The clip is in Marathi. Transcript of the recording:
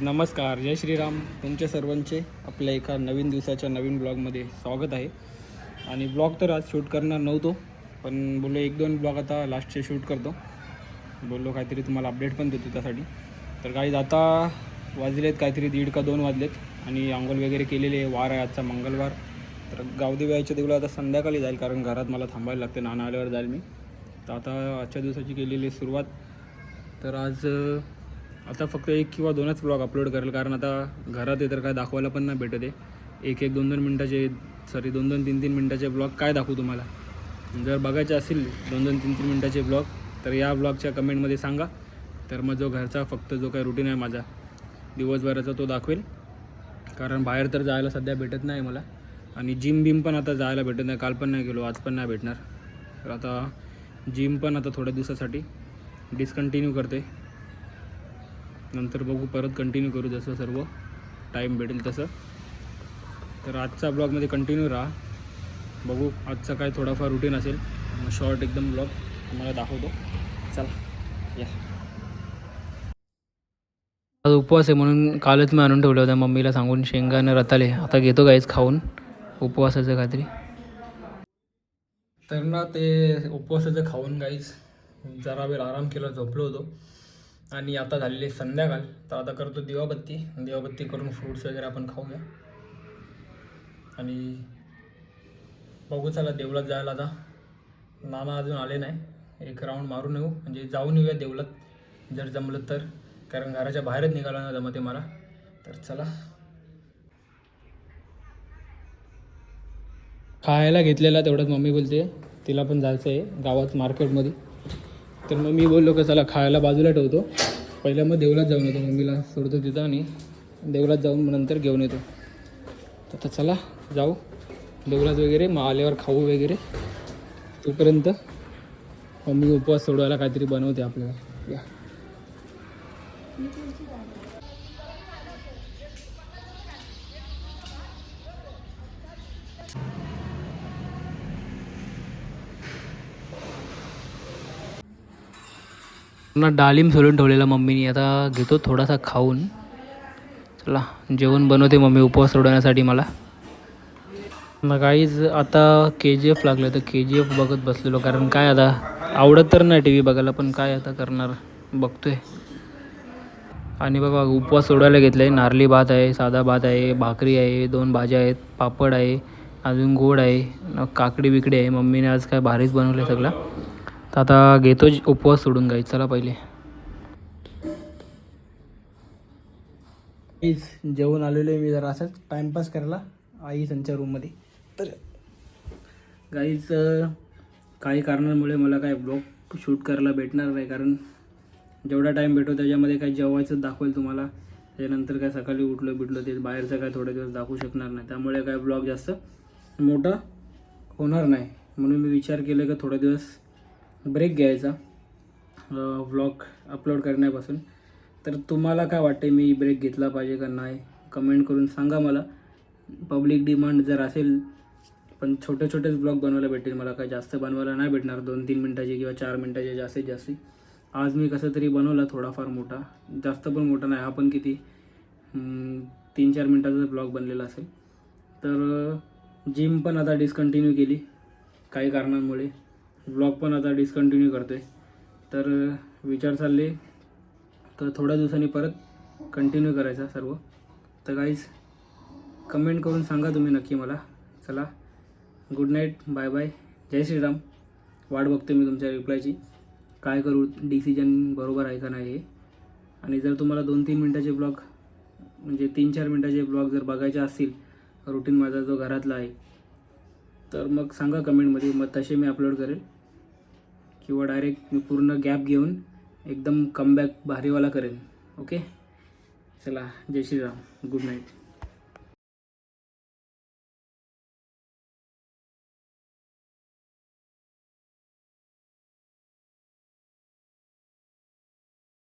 नमस्कार, जय श्रीराम. तुमच्या सर्वांचे आपल्या एका नवीन दिवसाच्या नवीन ब्लॉगमध्ये स्वागत आहे. आणि ब्लॉग तर आज शूट करणार नव्हतो, पण बोललो 1-2 ब्लॉग आता लास्टचे शूट करतो. बोललो काहीतरी तुम्हाला अपडेट पण देतो त्यासाठी. तर गाईज आता वाजलेत काहीतरी 1:30 का 2 वाजलेत आणि अंघोळ वगैरे केलेले. वार आहे आजचा मंगळवार. तर गावदेवी आईच्या देवळा आता संध्याकाळी जाईल, कारण घरात मला थांबायला लागते. नाना आल्यावर जाईल मी. तर आता आजच्या दिवसाची केलेली सुरुवात. तर आज आता फक्त 1 किंवा 2च ब्लॉग अपलोड करेल, कारण आता घरात आहे तर काय दाखवायला पण नाही भेटत आहे. 1-1, 2-2 मिनटाचे 2-2, 3-3 मिनटाचे ब्लॉग काय दाखवू तुम्हाला. जर बघायचे असतील 2-2, 3-3 मिनटाचे ब्लॉग तर या ब्लॉगच्या कमेंटमध्ये सांगा. तर मग जो घरचा फक्त जो काही रुटीन आहे माझा दिवसभराचा तो दाखवेल, कारण बाहेर तर जायला सध्या भेटत नाही मला. आणि जिम पण आता जायला भेटत नाही. काल पण नाही गेलो, आज पण नाही भेटणार. तर आता जिम पण आता थोड्या दिवसासाठी डिस्कंटिन्यू करते. नंतर बघू, परत कंटिन्यू करू जसं सर्व टाईम भेटेल तसं. तर आजचा ब्लॉगमध्ये कंटिन्यू राहा. बघू आजचा काय थोडाफार रुटीन असेल, मग शॉर्ट एकदम ब्लॉग तुम्हाला दाखवतो. चला या. आज उपवास आहे म्हणून कालच मी आणून ठेवलं होतं मम्मीला सांगून, शेंगाने रताळे. आता घेतो गाईच खाऊन उपवासाचं काहीतरी. तर ना ते उपवासाचं खाऊन गाईज जरा वेळ आराम केला, झोपलो होतो. आणि आता झालेली संध्याकाळ. तर आता करतो दिवाबत्ती करून फ्रूट्स वगैरे आपण खाऊया. आणि बघू, चला देवळात जायला. आता नाना अजून आले नाही. एक राऊंड मारून येऊ, म्हणजे जाऊन येऊया देवळात जर जमलं तर, कारण घराच्या बाहेरच निघाला ना जमते मला. तर चला. खायला घेतलेला तेवढंच मम्मी बोलते तिला पण जायचं आहे गावात मार्केटमध्ये. तर मग मी बोललो का चला खायला बाजूला ठेवतो, पहिल्या मग देवळात जाऊन येतो. मम्मीला सोडतो तिथं आणि देवळात जाऊन नंतर घेऊन येतो. तर चला जाऊ देवळात वगैरे, मग आल्यावर खाऊ वगैरे. तोपर्यंत मम्मी उपवास सोडवायला काहीतरी बनवते आपल्याला. या ना, डाळिंब सोलून ठेवलेला मम्मीने. आता घेतो थोडासा खाऊन. चला जेवण बनवते मम्मी उपवास सोडवण्यासाठी मला. मग काहीच आता KGF लागलं, तर KGF बघत बसलेलो. कारण काय आता आवडत तर नाही TV बघायला, पण काय आता करणार, बघतोय. आणि बघा उपवास सोडायला घेतला आहे. नारळी भात आहे, साधा भात आहे, भाकरी आहे, 2 भाज्या आहेत, पापड आहे, अजून गोड आहे, काकडी बिकडी आहे. मम्मीने आज काय भारीच बनवलं आहे सगळं. तर आता घेतो उपवास सोडून गाई. चला पहिले जेवण आलेलो आहे मी जरा असंच टाईमपास करायला आई त्यांच्या रूममध्ये. तर गाईच काही कारणांमुळे मला काय ब्लॉग शूट करायला भेटणार नाही, कारण जेवढा टाईम भेटतो त्याच्यामध्ये काही जेवायचं दाखवेल तुम्हाला. त्याच्यानंतर काय सकाळी उठलो ते बाहेरचं काय थोडे दिवस दाखवू शकणार नाही. त्यामुळे काय ब्लॉग जास्त मोठा होणार नाही. म्हणून मी विचार केला की थोडे दिवस ब्रेक घ्यायचा व्लॉग अपलोड करण्यापासून. तर तुम्हाला काय वाटते, मी ब्रेक घेतला पाहिजे का नाही, कमेंट करून सांगा मला. पब्लिक डिमांड जर असेल, पण छोटेच ब्लॉग बनवायला भेटेल मला. काय जास्त बनवायला नाही भेटणार, 2-3 मिनटाचे किंवा 4 मिनटाचे जास्तीत जास्त. आज मी कसं तरी बनवला थोडाफार मोठा, जास्त पण मोठा नाही. हा पण किती 3-4 मिनटाचा ब्लॉग बनलेला असेल. तर जिम पण आता डिस्कंटिन्यू केली काही कारणांमुळे. ब्लॉग पण आता डिस्कंटिन्यू करतो आहे. तर विचार चालले तर थोड्या दिवसांनी परत कंटिन्यू करायचा सर्व. तर गाईज कमेंट करून सांगा तुम्ही नक्की मला. चला, गुड नाईट, बाय बाय, जय श्रीराम. वाट बघते मी तुमच्या रिप्लायची. काय करू, डिसिजन बरोबर आहे का नाही हे. आणि जर तुम्हाला 2-3 मिनटाचे ब्लॉग, म्हणजे 3-4 मिनटाचे ब्लॉग जर बघायचे असतील, रुटीन माझा जो घरातला आहे, तर मग सांगा कमेंटमध्ये. मग तसे मी अपलोड करेल, किंवा डायरेक्ट मी पूर्ण गॅप घेऊन एकदम कमबॅक भारीवाला करेन. ओके, चला, जय श्रीराम, गुड नाईट.